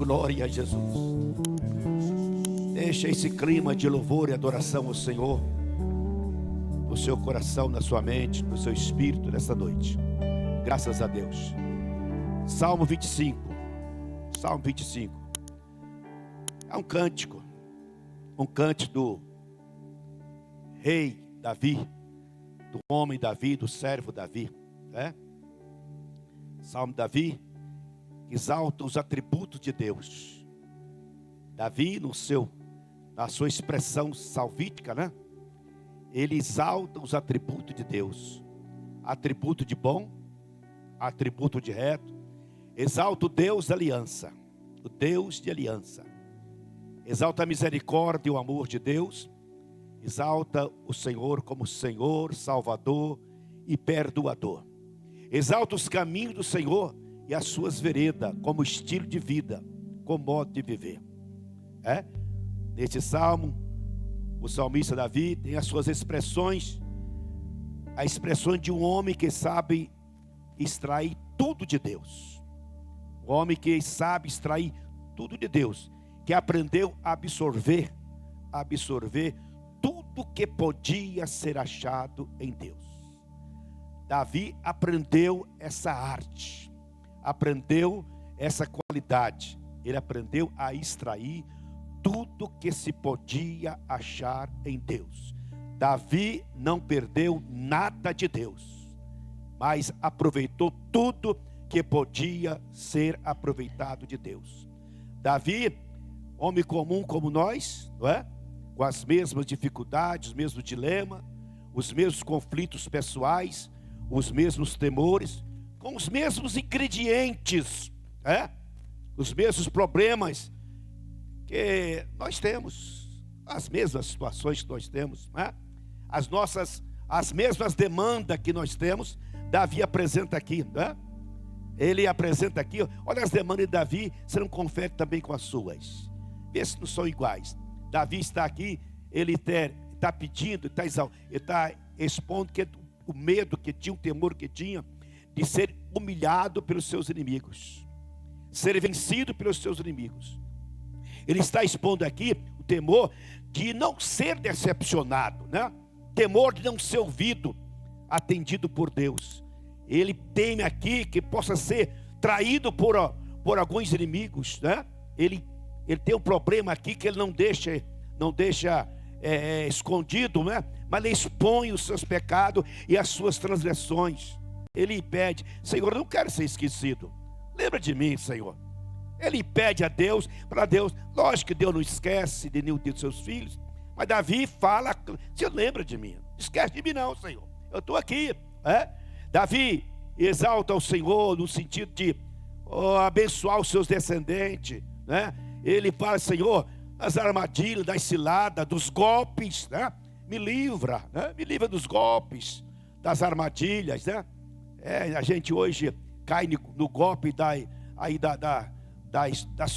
Glória a Jesus. Deixa esse clima de louvor e adoração ao Senhor no seu coração, na sua mente, no seu espírito nesta noite. Graças a Deus. Salmo 25. Salmo 25. É um cântico do rei Davi, do homem Davi, do servo Davi, né? Salmo Davi exalta os atributos de Deus. Davi, na sua expressão salvítica, né? Ele exalta os atributos de Deus. Atributo de bom, atributo de reto. Exalta o Deus da aliança, o Deus de aliança. Exalta a misericórdia e o amor de Deus. Exalta o Senhor como Senhor, Salvador e Perdoador. Exalta os caminhos do Senhor e as suas veredas como estilo de vida, como modo de viver. Neste salmo, o salmista Davi tem as suas expressões, a expressão de um homem que sabe extrair tudo de Deus. Um homem que sabe extrair tudo de Deus, que aprendeu a absorver tudo que podia ser achado em Deus. Davi aprendeu essa arte, aprendeu essa qualidade. Ele aprendeu a extrair tudo que se podia achar em Deus. Davi não perdeu nada de Deus, mas aproveitou tudo que podia ser aproveitado de Deus. Davi, homem comum como nós, não é? Com as mesmas dificuldades, os mesmos dilemas, os mesmos conflitos pessoais, os mesmos temores, com os mesmos ingredientes, os mesmos problemas que nós temos, as mesmas situações que nós temos, as mesmas demandas que nós temos. Davi apresenta aqui, ele apresenta aqui, olha as demandas de Davi, você não confere também com as suas, vê se não são iguais. Davi está aqui, ele está pedindo, ele está expondo que o medo que tinha, o temor que tinha de ser humilhado pelos seus inimigos, ser vencido pelos seus inimigos. Ele está expondo aqui o temor de não ser decepcionado, temor de não ser ouvido, atendido por Deus. Ele teme aqui que possa ser traído por alguns inimigos, Ele tem um problema aqui que ele não deixa escondido, mas ele expõe os seus pecados e as suas transgressões. Ele pede: Senhor, eu não quero ser esquecido, lembra de mim, Senhor. Ele pede a Deus, para Deus, lógico que Deus não esquece de nenhum de seus filhos, mas Davi fala: você lembra de mim, não esquece de mim não, Senhor, eu estou aqui. Davi exalta o Senhor no sentido de abençoar os seus descendentes, Ele fala: Senhor, das armadilhas, das ciladas, dos golpes, me livra dos golpes, das armadilhas, a gente hoje cai no golpe das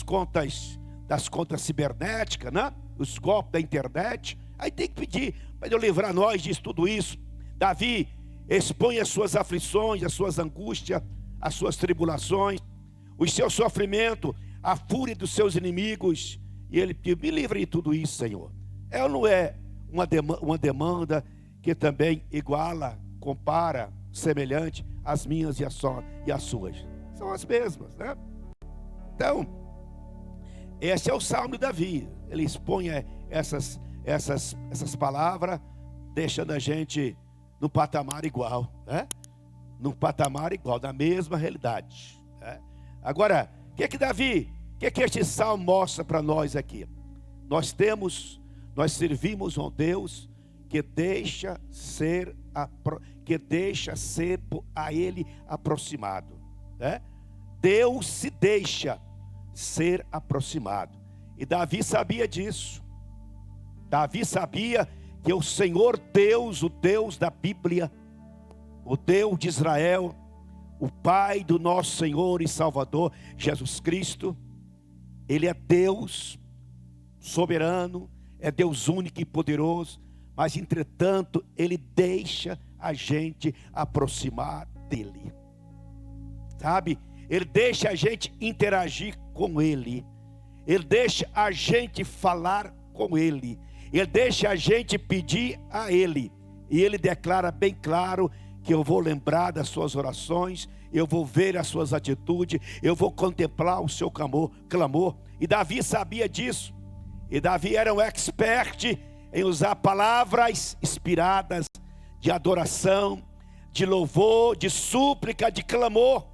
contas cibernéticas, os golpes da internet. Aí tem que pedir para Deus livrar nós de tudo isso. Davi expõe as suas aflições, as suas angústias, as suas tribulações, o seu sofrimento, a fúria dos seus inimigos, e ele diz: me livre de tudo isso, Senhor. Ou não é uma demanda que também iguala, compara, semelhante às minhas e as suas? São as mesmas, Então, esse é o salmo de Davi. Ele expõe essas palavras, deixando a gente no patamar igual, no patamar igual, da mesma realidade, Agora, o que este salmo mostra para nós aqui? Nós servimos um Deus que deixa ser a Ele aproximado, Deus se deixa ser aproximado, e Davi sabia disso. Davi sabia que o Senhor Deus, o Deus da Bíblia, o Deus de Israel, o Pai do nosso Senhor e Salvador Jesus Cristo, Ele é Deus soberano, é Deus único e poderoso, mas entretanto Ele deixa a gente aproximar dEle, Ele deixa a gente interagir com Ele, Ele deixa a gente falar com Ele, Ele deixa a gente pedir a Ele, e Ele declara bem claro que eu vou lembrar das suas orações, eu vou ver as suas atitudes, eu vou contemplar o seu clamor. E Davi sabia disso, e Davi era um expert em usar palavras inspiradas de adoração, de louvor, de súplica, de clamor.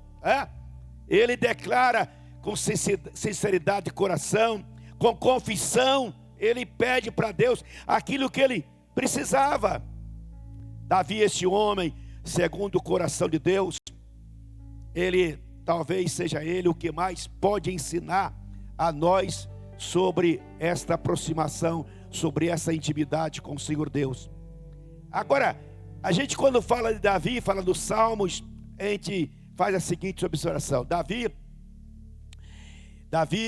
Ele declara com sinceridade de coração, com confissão, ele pede para Deus aquilo que ele precisava. Davi, esse homem, segundo o coração de Deus, ele talvez seja ele o que mais pode ensinar a nós sobre esta aproximação, sobre essa intimidade com o Senhor Deus. Agora, a gente quando fala de Davi, fala dos Salmos, a gente faz a seguinte observação: Davi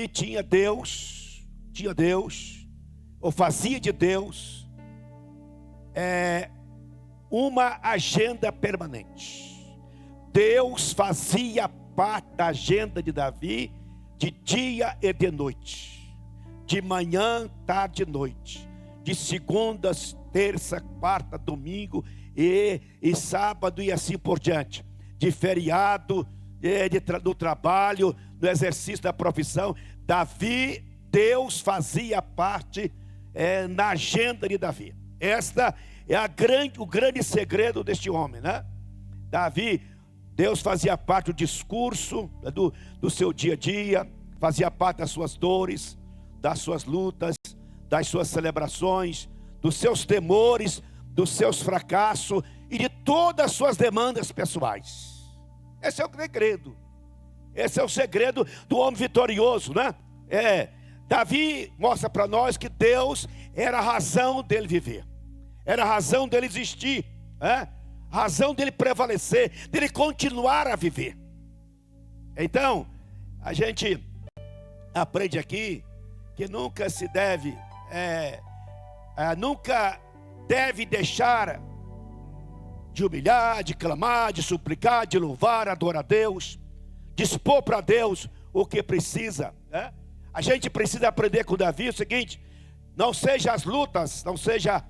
tinha Deus, ou fazia de Deus uma agenda permanente. Deus fazia parte da agenda de Davi de dia e de noite, de manhã, tarde e noite, de segundas, terça, quarta, domingo e sábado e assim por diante, de feriado, do trabalho, do exercício da profissão. Davi, Deus fazia parte na agenda de Davi. Esta é o grande segredo deste homem, né? Davi, Deus fazia parte do discurso do seu dia a dia, fazia parte das suas dores, das suas lutas, das suas celebrações, dos seus temores, dos seus fracassos e de todas as suas demandas pessoais. Esse é o segredo. Esse é o segredo do homem vitorioso, né? Davi mostra para nós que Deus era a razão dele viver, era a razão dele existir, razão dele prevalecer, dele continuar a viver. Então, a gente aprende aqui que nunca deve deixar de humilhar, de clamar, de suplicar, de louvar, adorar a Deus, dispor para Deus o que precisa, né? A gente precisa aprender com Davi o seguinte: não seja as lutas, não seja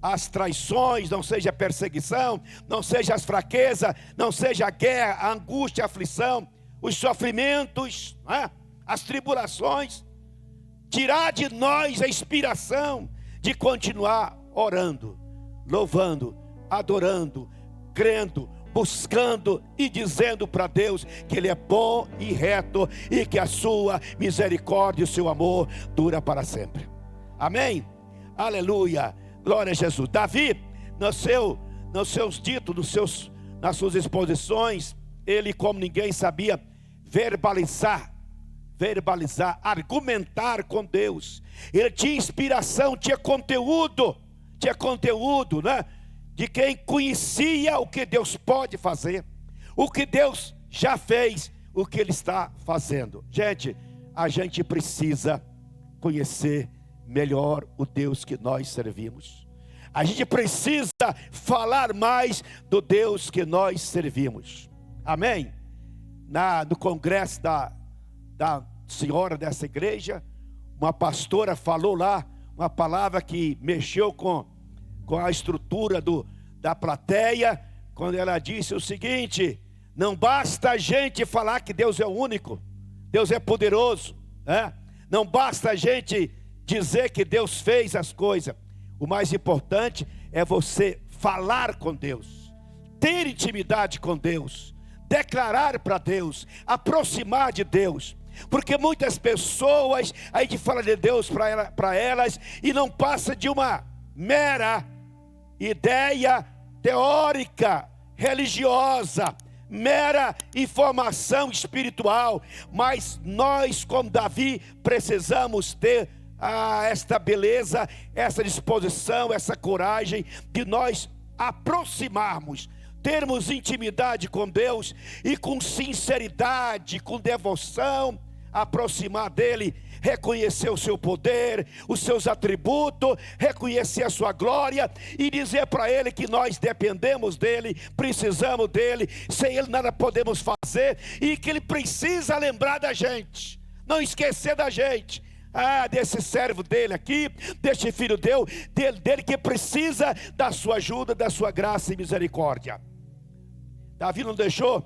as traições, não seja a perseguição, não seja as fraquezas, não seja a guerra, a angústia, a aflição, os sofrimentos, né? As tribulações, tirar de nós a inspiração de continuar orando, louvando, adorando, crendo, buscando e dizendo para Deus que Ele é bom e reto e que a sua misericórdia e o seu amor dura para sempre. Amém? Aleluia, glória a Jesus. Davi, nos seus ditos, nas suas exposições, ele como ninguém sabia verbalizar, argumentar com Deus. Ele tinha inspiração, tinha conteúdo, né? De quem conhecia o que Deus pode fazer, o que Deus já fez, o que Ele está fazendo. Gente, a gente precisa conhecer melhor o Deus que nós servimos. A gente precisa falar mais do Deus que nós servimos. Amém? No congresso da senhora dessa igreja, uma pastora falou lá uma palavra que mexeu com a estrutura da plateia, quando ela disse o seguinte: não basta a gente falar que Deus é o único, Deus é poderoso, né? Não basta a gente dizer que Deus fez as coisas. O mais importante é você falar com Deus, ter intimidade com Deus, declarar para Deus, aproximar de Deus. Porque muitas pessoas, a gente fala de Deus para elas e não passa de uma mera ideia teórica, religiosa, mera informação espiritual. Mas nós, como Davi, precisamos ter esta beleza, essa disposição, essa coragem de nós aproximarmos, termos intimidade com Deus e com sinceridade, com devoção, aproximar dele, reconhecer o seu poder, os seus atributos, reconhecer a sua glória e dizer para ele que nós dependemos dele, precisamos dele, sem ele nada podemos fazer e que ele precisa lembrar da gente não esquecer da gente. Desse servo dele aqui, deste filho dele que precisa da sua ajuda, da sua graça e misericórdia. Davi não deixou.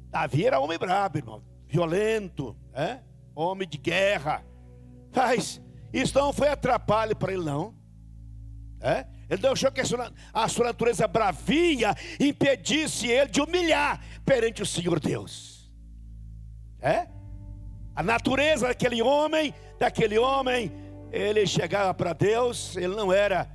Davi era homem brabo, irmão, violento, homem de guerra. Mas isso não foi atrapalho para ele, não. Ele deixou que a sua natureza bravia impedisse ele de humilhar perante o Senhor Deus. A natureza daquele homem, ele chegava para Deus, ele não era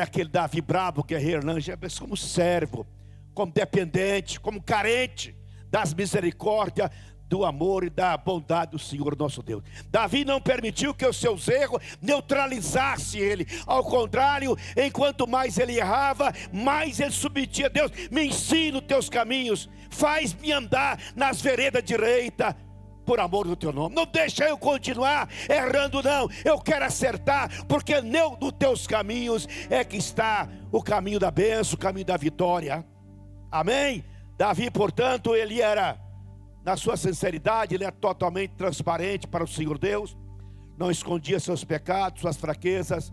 aquele Davi brabo, guerreiro, não, já pensou como servo, como dependente, como carente das misericórdias, do amor e da bondade do Senhor nosso Deus. Davi não permitiu que os seus erros neutralizassem ele. Ao contrário, enquanto mais ele errava, mais ele submetia a Deus. Me ensina os teus caminhos, faz-me andar nas veredas direitas, por amor do teu nome. Não deixa eu continuar errando, não. Eu quero acertar, porque nos teus caminhos é que está o caminho da bênção, o caminho da vitória. Amém? Davi, portanto, ele era, na sua sinceridade, ele é totalmente transparente para o Senhor Deus. Não escondia seus pecados, suas fraquezas,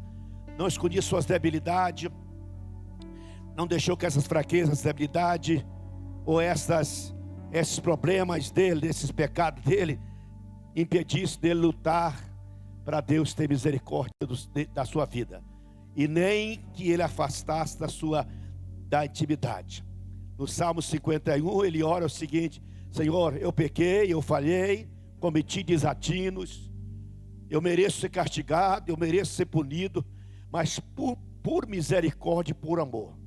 não escondia suas debilidades, não deixou que essas fraquezas, debilidades ou esses problemas dele, esses pecados dele, impedissem dele lutar para Deus ter misericórdia da sua vida, e nem que ele afastasse da intimidade. No Salmo 51 ele ora o seguinte: Senhor, eu pequei, eu falhei, cometi desatinos, eu mereço ser castigado, eu mereço ser punido, mas por misericórdia e por amor,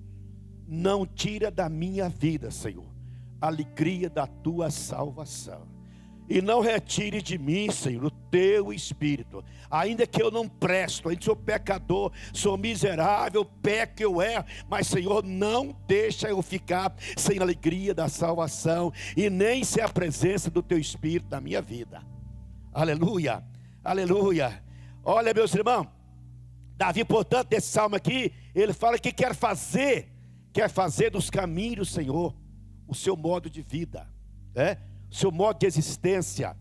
não tira da minha vida, Senhor, a alegria da tua salvação, e não retire de mim, Senhor, o teu Espírito. Ainda que eu não presto, ainda sou pecador, sou miserável, peco, eu erro, mas Senhor, não deixa eu ficar sem a alegria da salvação, e nem sem a presença do teu Espírito na minha vida. Aleluia, aleluia. Olha, meus irmãos, Davi, portanto, nesse salmo aqui, ele fala que quer fazer dos caminhos do Senhor o seu modo de vida, o seu modo de existência.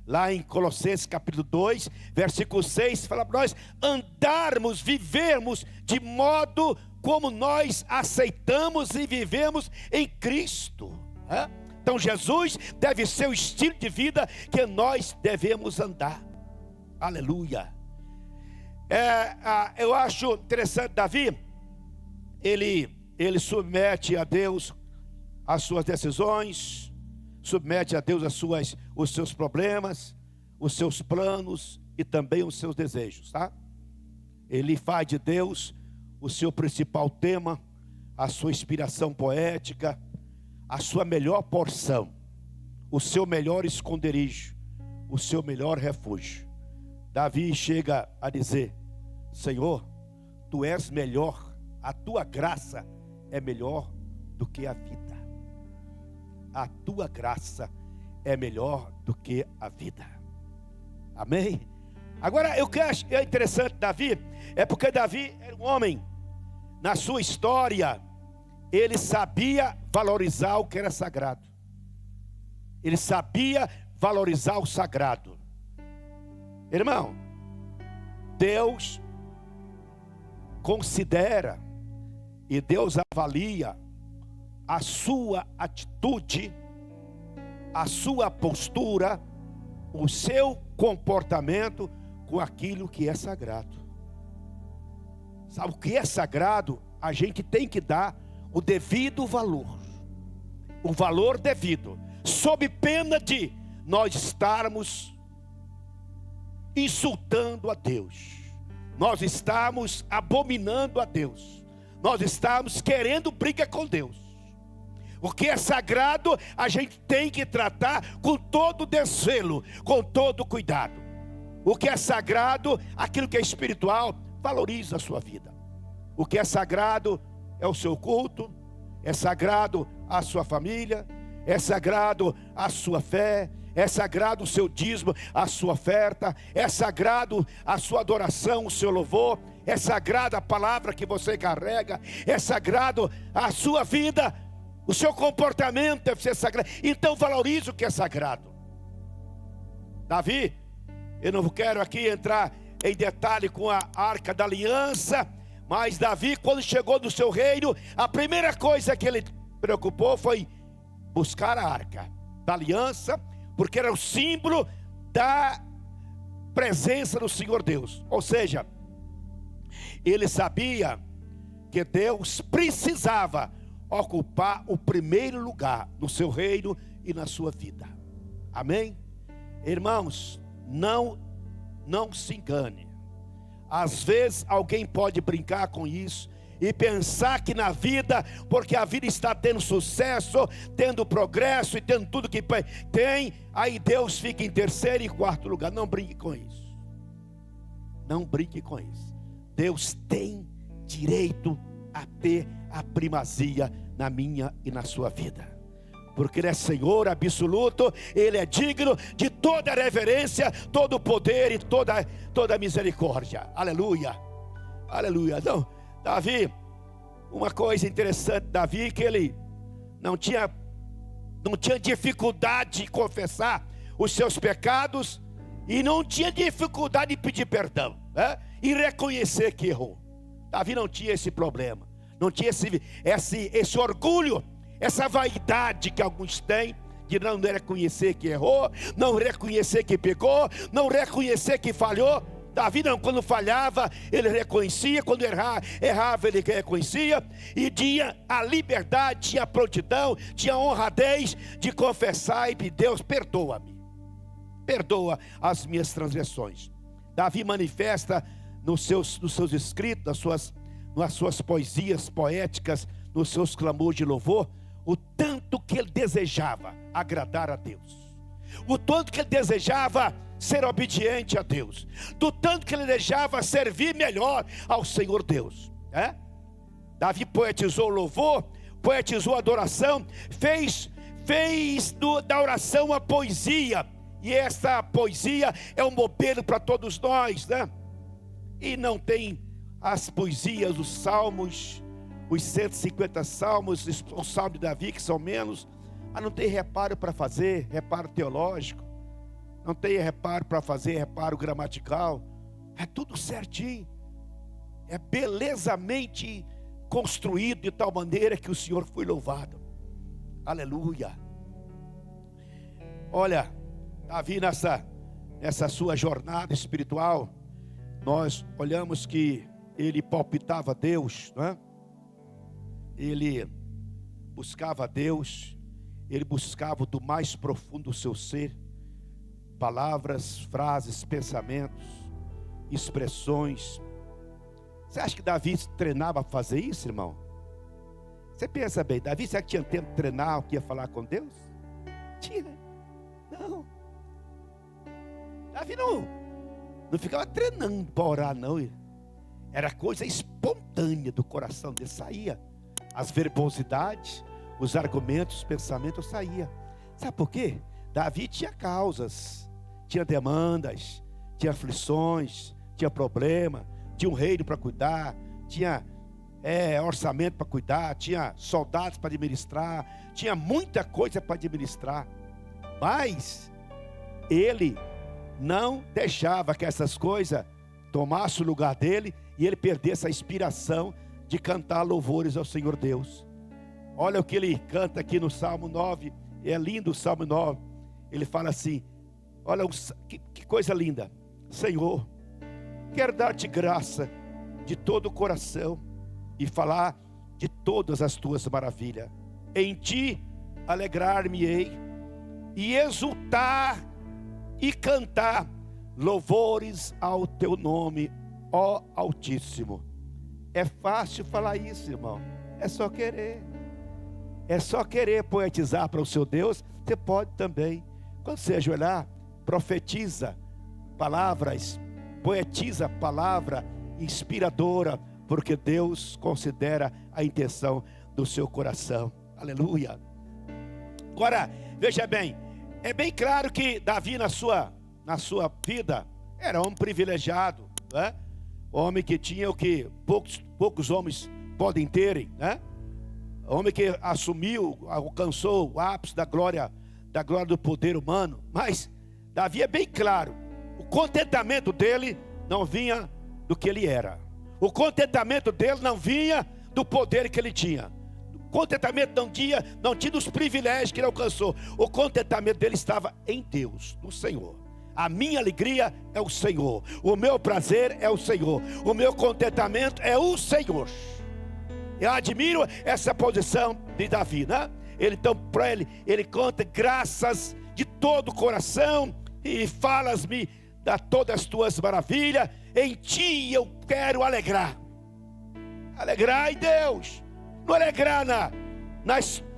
Lá em Colossenses capítulo 2, versículo 6, fala para nós andarmos, vivermos de modo como nós aceitamos e vivemos em Cristo. Então Jesus deve ser o estilo de vida que nós devemos andar. Aleluia. Eu acho interessante, Davi, ele submete a Deus as suas decisões, submete a Deus os seus problemas, os seus planos e também os seus desejos, tá? Ele faz de Deus o seu principal tema, a sua inspiração poética, a sua melhor porção, o seu melhor esconderijo, o seu melhor refúgio. Davi chega a dizer: Senhor, tu és melhor, a tua graça é melhor do que a vida. A tua graça é melhor do que a vida. Amém? Agora, o que eu acho interessante Davi, é porque Davi era um homem, na sua história, ele sabia valorizar o que era sagrado. Ele sabia valorizar o sagrado. Irmão, Deus considera e Deus avalia a sua atitude, a sua postura, o seu comportamento com aquilo que é sagrado. Sabe o que é sagrado? A gente tem que dar o devido valor, o valor devido, sob pena de nós estarmos insultando a Deus, nós estamos abominando a Deus, nós estamos querendo briga com Deus. O que é sagrado, a gente tem que tratar com todo desvelo, com todo cuidado. O que é sagrado, aquilo que é espiritual, valoriza a sua vida. O que é sagrado é o seu culto, é sagrado a sua família, é sagrado a sua fé, é sagrado o seu dízimo, a sua oferta, é sagrado a sua adoração, o seu louvor, é sagrada a palavra que você carrega, é sagrado a sua vida. O seu comportamento deve ser sagrado. Então valorize o que é sagrado. Davi, eu não quero aqui entrar em detalhe com a Arca da Aliança, mas Davi, quando chegou no seu reino, a primeira coisa que ele preocupou foi buscar a Arca da Aliança, porque era o símbolo da presença do Senhor Deus. Ou seja, ele sabia que Deus precisava ocupar o primeiro lugar no seu reino e na sua vida. Amém? Irmãos, não se engane. Às vezes alguém pode brincar com isso e pensar que na vida, porque a vida está tendo sucesso, tendo progresso e tendo tudo que tem, aí Deus fica em terceiro e quarto lugar. Não brinque com isso. Não brinque com isso. Deus tem direito a ter a primazia na minha e na sua vida, porque Ele é Senhor absoluto. Ele é digno de toda reverência, todo o poder e toda misericórdia. Aleluia, aleluia. Não, Davi, uma coisa interessante, Davi, que ele não tinha dificuldade de confessar os seus pecados, e não tinha dificuldade de pedir perdão, né? E reconhecer que errou. Davi não tinha esse problema, não tinha esse orgulho, essa vaidade que alguns têm, de não reconhecer que errou, não reconhecer que pecou, não reconhecer que falhou. Davi não, quando falhava, ele reconhecia, quando errava, ele reconhecia, e tinha a liberdade, tinha a prontidão, tinha a honradez de confessar e de Deus, perdoa-me, perdoa as minhas transgressões. Davi manifesta nos seus escritos, nas suas poesias poéticas, nos seus clamores de louvor, o tanto que ele desejava agradar a Deus, o tanto que ele desejava ser obediente a Deus, do tanto que ele desejava servir melhor ao Senhor Deus, né? Davi poetizou o louvor, poetizou a adoração, fez da oração a poesia, e essa poesia é um modelo para todos nós, né? E não tem as poesias, os salmos, os 150 salmos, o salmo de Davi, que são menos, não tem reparo para fazer, reparo teológico, não tem reparo para fazer, reparo gramatical, é tudo certinho, é belezamente construído de tal maneira que o Senhor foi louvado. Aleluia. Olha, Davi nessa sua jornada espiritual, nós olhamos que ele palpitava a Deus, não é? Ele buscava a Deus, ele buscava do mais profundo do seu ser, palavras, frases, pensamentos, expressões. Você acha que Davi treinava para fazer isso, irmão? Você pensa bem, Davi, será que tinha tempo de treinar o que ia falar com Deus? Tinha, não. Davi não ficava treinando para orar, não. Era coisa espontânea do coração dele, saía. As verbosidades, os argumentos, os pensamentos saía. Sabe por quê? Davi tinha causas, tinha demandas, tinha aflições, tinha problema, tinha um reino para cuidar, tinha orçamento para cuidar, tinha soldados para administrar, tinha muita coisa para administrar. Mas ele não deixava que essas coisas tomassem o lugar dele e ele perdesse a inspiração de cantar louvores ao Senhor Deus. Olha o que ele canta aqui no Salmo 9, é lindo o Salmo 9. Ele fala assim, olha que coisa linda: Senhor, quero dar-te graça de todo o coração e falar de todas as tuas maravilhas. Em ti alegrar-me-ei e exultar e cantar louvores ao teu nome, ó Altíssimo. É fácil falar isso, irmão. É só querer. É só querer poetizar para o seu Deus. Você pode também. Quando você ajoelhar, profetiza palavras, poetiza palavra inspiradora, porque Deus considera a intenção do seu coração. Aleluia. Agora, veja bem, é bem claro que Davi na sua vida era homem privilegiado, né? Homem que tinha o que poucos homens podem terem, né? Homem que alcançou o ápice da glória do poder humano. Mas Davi é bem claro. O contentamento dele não vinha do que ele era. O contentamento dele não vinha do poder que ele tinha. O contentamento não tinha dos privilégios que ele alcançou. O contentamento dele estava em Deus, no Senhor. A minha alegria é o Senhor. O meu prazer é o Senhor. O meu contentamento é o Senhor. Eu admiro essa posição de Davi, né? Então, para ele conta graças de todo o coração e falas-me de todas as tuas maravilhas. Em ti eu quero alegrar. Alegrar em Deus. Não alegrar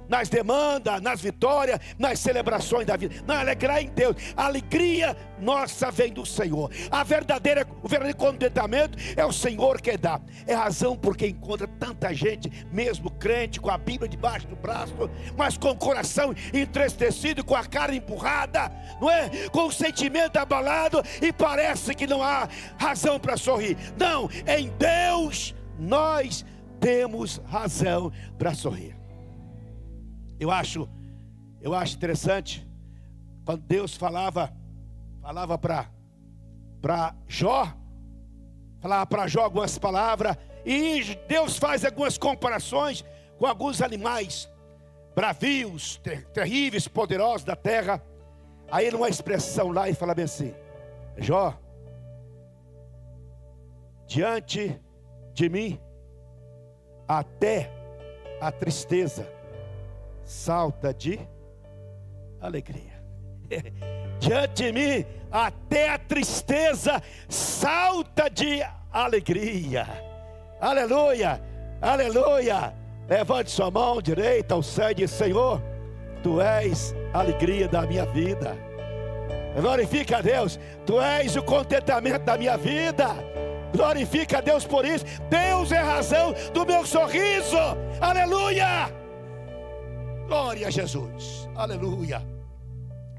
nas demandas, nas vitórias, nas celebrações da vida. Não, alegrar em Deus. A alegria nossa vem do Senhor. O verdadeiro contentamento é o Senhor que dá. É a razão porque encontra tanta gente, mesmo crente, com a Bíblia debaixo do braço, mas com o coração entristecido, com a cara empurrada, não é? Com o sentimento abalado, e parece que não há razão para sorrir. Não, em Deus nós temos razão para sorrir. Eu acho interessante quando Deus falava para Jó, algumas palavras, e Deus faz algumas comparações com alguns animais bravios, terríveis, poderosos da terra. Aí numa expressão lá ele fala bem assim: Jó, diante de mim até a tristeza salta de alegria. Diante de mim até a tristeza salta de alegria. Aleluia, aleluia. Levante sua mão direita ao céu e diz: Senhor, tu és a alegria da minha vida. Glorifica a Deus. Tu és o contentamento da minha vida. Glorifica a Deus por isso. Deus é a razão do meu sorriso. Aleluia. Glória a Jesus. Aleluia.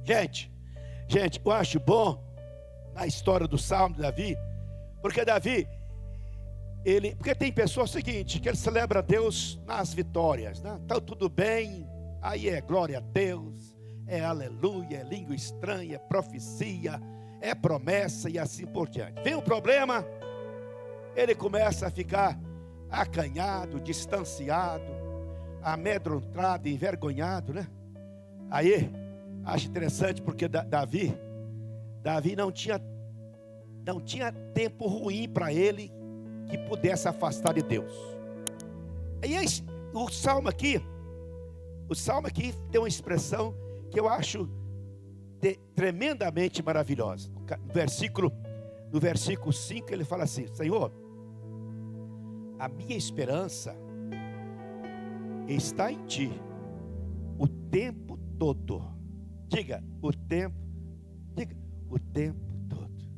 Gente, eu acho bom na história do Salmo de Davi, porque Davi, porque tem pessoas seguinte, que ele celebra a Deus nas vitórias, né? Então tudo bem, aí é glória a Deus, é aleluia, é língua estranha, é profecia, é promessa e assim por diante. Vem o problema, ele começa a ficar acanhado, distanciado, amedrontado, envergonhado, né? Aí, acho interessante porque Davi não tinha tempo ruim para ele que pudesse afastar de Deus. E o salmo aqui tem uma expressão que eu acho tremendamente maravilhosa. No versículo 5 ele fala assim: Senhor, a minha esperança está em ti o tempo todo. Diga, o tempo todo.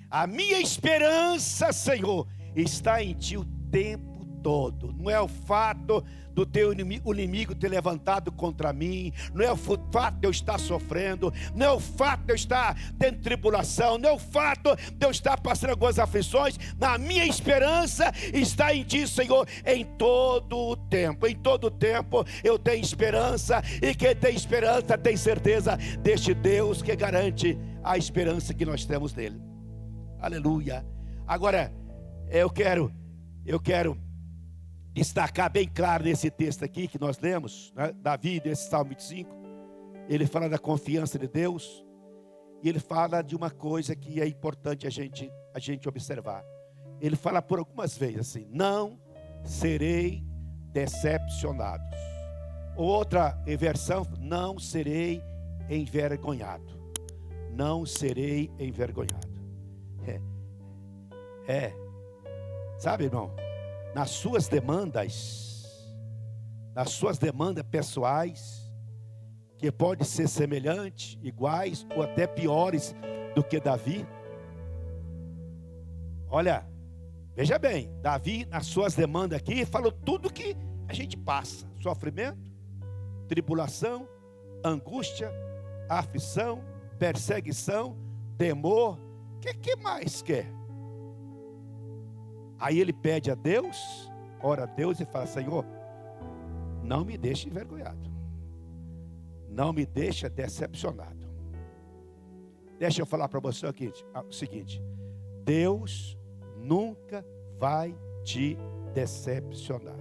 A minha esperança, Senhor, está em ti o tempo todo. Não é o fato do teu inimigo ter levantado contra mim, não é o fato de eu estar sofrendo, não é o fato de eu estar tendo tribulação, não é o fato de eu estar passando algumas aflições. Na minha esperança está em ti, Senhor, em todo o tempo. Em todo o tempo eu tenho esperança, e quem tem esperança tem certeza deste Deus que garante a esperança que nós temos nele. Aleluia. Agora eu quero destacar bem claro nesse texto aqui que nós lemos, né? Davi, nesse Salmo 25, ele fala da confiança de Deus, e ele fala de uma coisa que é importante a gente observar. Ele fala por algumas vezes assim: não serei decepcionado. Outra versão: não serei envergonhado. Não serei envergonhado. Sabe, irmão, nas suas demandas pessoais, que pode ser semelhantes, iguais ou até piores do que Davi. Olha, veja bem, Davi nas suas demandas aqui falou tudo que a gente passa: sofrimento, tribulação, angústia, aflição, perseguição, temor. O que mais quer? Aí ele pede a Deus, ora a Deus e fala: Senhor, não me deixe envergonhado, não me deixe decepcionado. Deixa eu falar para você o seguinte: Deus nunca vai te decepcionar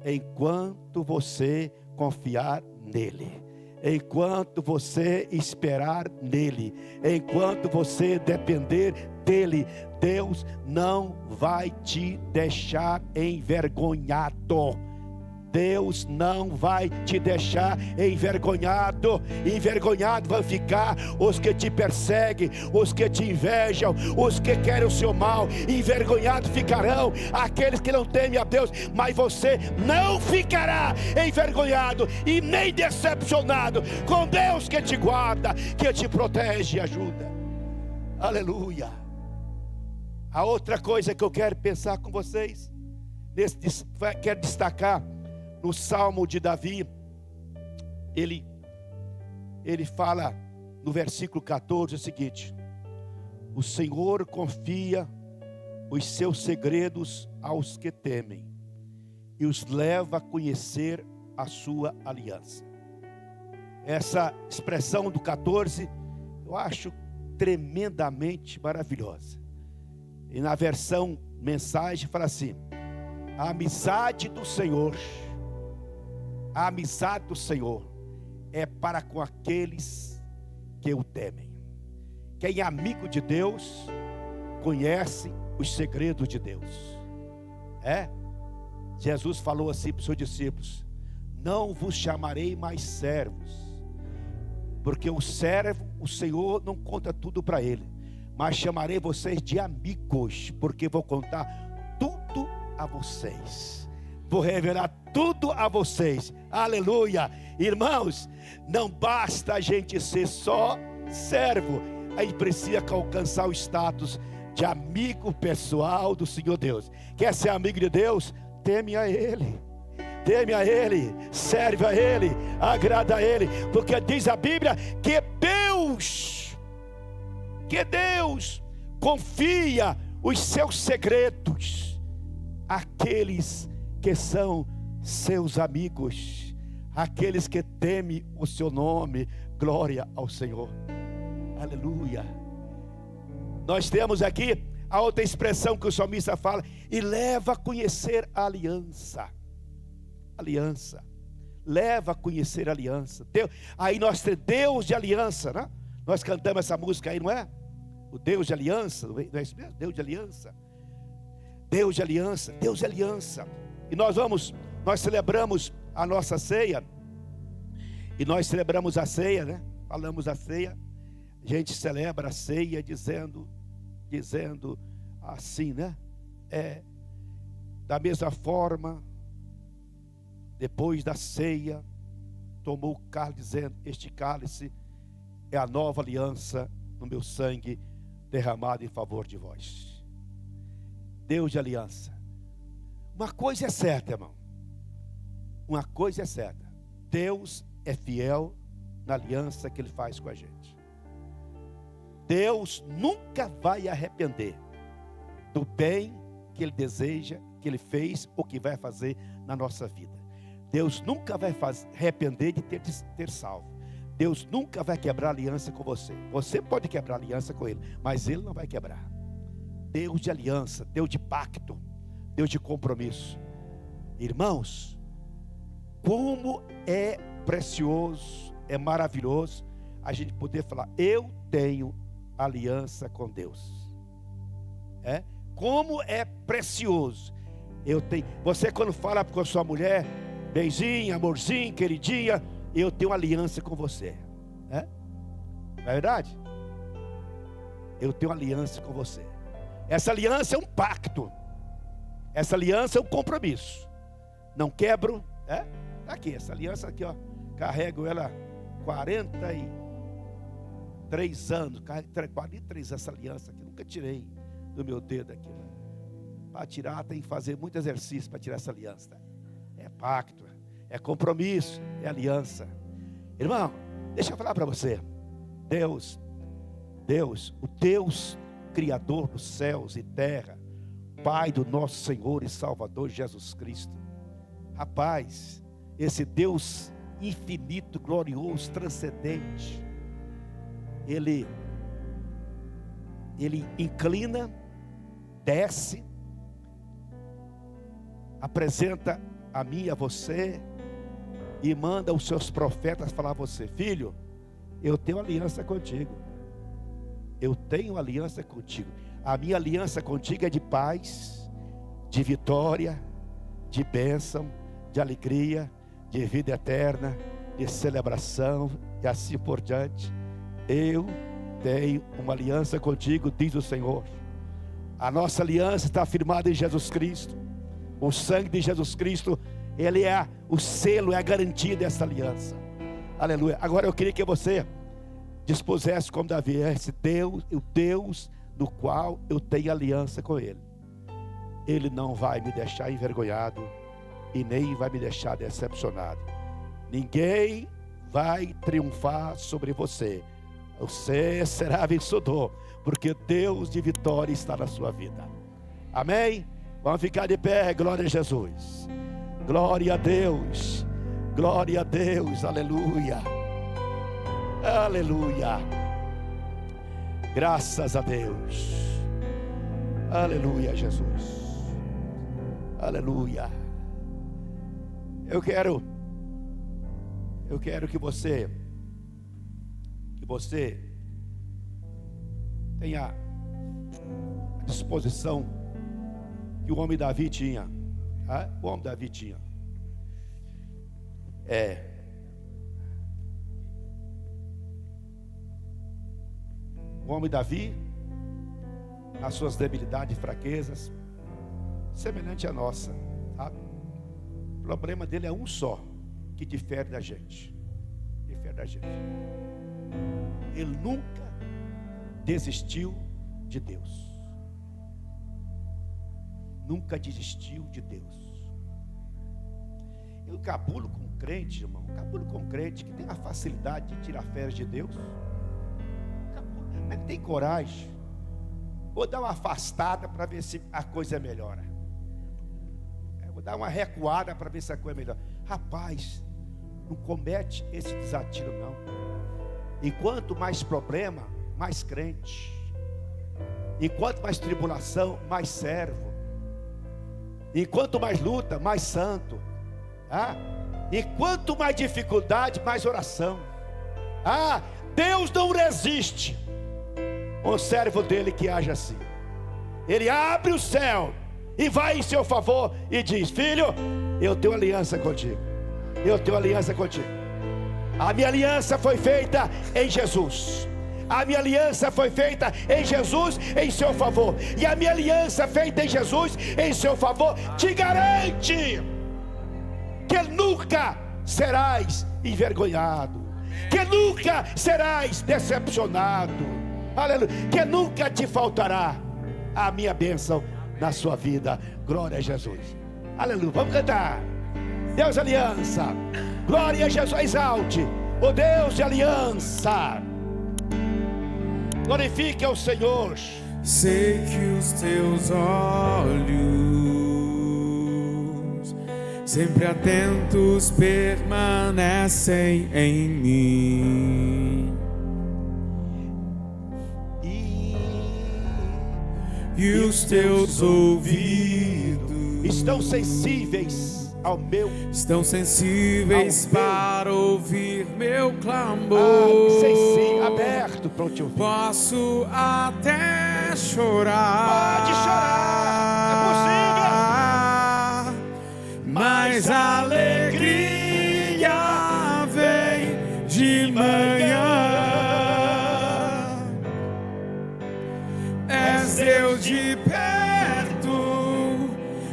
enquanto você confiar nele, enquanto você esperar nele, enquanto você depender dele. Deus não vai te deixar envergonhado. Deus não vai te deixar envergonhado. Envergonhado vão ficar os que te perseguem, os que te invejam, os que querem o seu mal. Envergonhados ficarão aqueles que não temem a Deus, mas você não ficará envergonhado e nem decepcionado com Deus, que te guarda, que te protege e ajuda. Aleluia. A outra coisa que eu quero pensar com vocês, quero destacar no Salmo de Davi. Ele fala no versículo 14 o seguinte: o Senhor confia os seus segredos aos que temem e os leva a conhecer a sua aliança. Essa expressão do 14 eu acho tremendamente maravilhosa. E na versão mensagem fala assim: a amizade do Senhor é para com aqueles que o temem. Quem é amigo de Deus conhece os segredos de Deus. Jesus falou assim para os seus discípulos: não vos chamarei mais servos, porque o servo, o Senhor não conta tudo para ele, mas chamarei vocês de amigos, porque vou contar tudo a vocês, vou revelar tudo a vocês. Aleluia. Irmãos, não basta a gente ser só servo, a gente precisa alcançar o status de amigo pessoal do Senhor Deus. Quer ser amigo de Deus? Teme a Ele, serve a Ele, agrada a Ele, porque diz a Bíblia que Deus confia os seus segredos àqueles que são seus amigos, aqueles que temem o seu nome. Glória ao Senhor. Aleluia. Nós temos aqui a outra expressão que o salmista fala: e leva a conhecer a aliança. Aliança, leva a conhecer a aliança. Deus, aí nós temos Deus de aliança, né? Nós cantamos essa música aí, não é? O Deus de aliança, não é isso mesmo? Deus de aliança, Deus de aliança, Deus de aliança. E nós celebramos a nossa ceia, e nós celebramos a ceia, né? Falamos a ceia, a gente celebra a ceia dizendo assim, né? Da mesma forma, depois da ceia, tomou o cálice, dizendo: este cálice é a nova aliança no meu sangue, derramado em favor de vós. Deus de aliança. Uma coisa é certa, irmão, uma coisa é certa: Deus é fiel na aliança que Ele faz com a gente. Deus nunca vai arrepender do bem que Ele deseja, que Ele fez ou que vai fazer na nossa vida. Deus nunca vai arrepender de ter salvo. Deus nunca vai quebrar aliança com você. Você pode quebrar aliança com Ele, mas Ele não vai quebrar. Deus de aliança, Deus de pacto, Deus de compromisso. Irmãos, como é precioso, é maravilhoso a gente poder falar: eu tenho aliança com Deus. Como é precioso. Eu tenho. Você, quando fala com a sua mulher: benzinho, amorzinho, queridinha, eu tenho aliança com você. Não é verdade? Eu tenho aliança com você. Essa aliança é um pacto. Essa aliança é um compromisso. Não quebro. Aqui, essa aliança aqui, ó. Carrego ela 43 anos. 43 anos essa aliança aqui. Nunca tirei do meu dedo aqui. Para tirar, tem que fazer muito exercício para tirar essa aliança. É pacto, é compromisso, é aliança. Irmão, deixa eu falar para você. Deus, o Deus Criador dos céus e terra, Pai do nosso Senhor e Salvador Jesus Cristo. Rapaz, esse Deus infinito, glorioso, transcendente, Ele Ele inclina, desce, apresenta a mim e a você, e manda os seus profetas falar a você: filho, eu tenho aliança contigo. Eu tenho aliança contigo. A minha aliança contigo é de paz, de vitória, de bênção, de alegria, de vida eterna, de celebração e assim por diante. Eu tenho uma aliança contigo, diz o Senhor. A nossa aliança está firmada em Jesus Cristo. O sangue de Jesus Cristo, ele é o selo, é a garantia dessa aliança. Aleluia. Agora eu queria que você dispusesse como Davi: esse Deus, o Deus do qual eu tenho aliança com Ele, Ele não vai me deixar envergonhado e nem vai me deixar decepcionado. Ninguém vai triunfar sobre você. Você será vencedor, porque Deus de vitória está na sua vida. Amém? Vamos ficar de pé. Glória a Jesus. Glória a Deus. Glória a Deus. Aleluia. Aleluia. Graças a Deus. Aleluia, Jesus. Aleluia. Eu quero que você tenha a disposição que o homem Davi tinha. O homem Davi tinha. O homem Davi, nas suas debilidades e fraquezas, semelhante à nossa, sabe? O problema dele é um só, que difere da gente. Ele nunca desistiu de Deus. Nunca desistiu de Deus. Eu cabulo com crente, irmão. Cabulo com crente que tem a facilidade de tirar férias de Deus. Mas tem coragem. Vou dar uma afastada para ver se a coisa melhora. Vou dar uma recuada para ver se a coisa melhora. Rapaz, não comete esse desatino não. Enquanto mais problema, mais crente. Enquanto mais tribulação, mais servo. Enquanto mais luta, mais santo. Enquanto mais dificuldade, mais oração. Deus não resiste um servo dele que age assim. Ele abre o céu e vai em seu favor e diz: filho, eu tenho aliança contigo. Eu tenho aliança contigo. A minha aliança foi feita em Jesus. A minha aliança foi feita em Jesus em seu favor. E a minha aliança feita em Jesus em seu favor te garante que nunca serás envergonhado, que nunca serás decepcionado. Aleluia. Que nunca te faltará a minha bênção na sua vida. Glória a Jesus. Aleluia. Vamos cantar. Deus de aliança. Glória a Jesus. Exalte o Deus de aliança. Glorifique ao Senhor. Sei que os teus olhos, sempre atentos, permanecem em mim. E os teus ouvidos estão sensíveis ao meu, estão sensíveis para ouvir meu clamor. aberto para te ouvir. Posso até chorar, Pode chorar, é possível, mas a alegria vem de manhã. És Deus de perto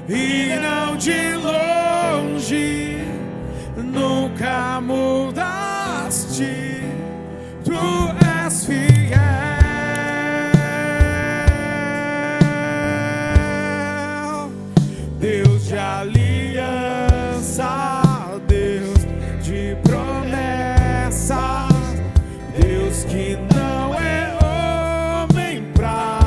e não de longe, nunca mudaste, tu és fiel. Deus de aliança, Deus de promessa, Deus que não é homem pra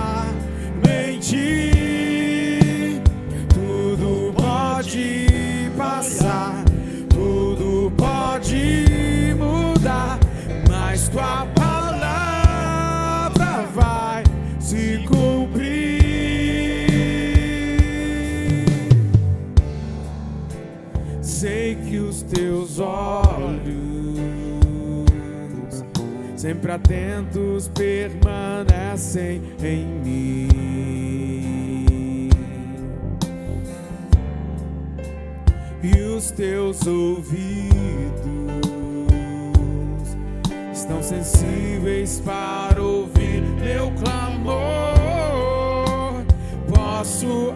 mentir. Tudo pode passar, tudo pode mudar, sempre atentos permanecem em mim, e os teus ouvidos estão sensíveis para ouvir meu clamor. Posso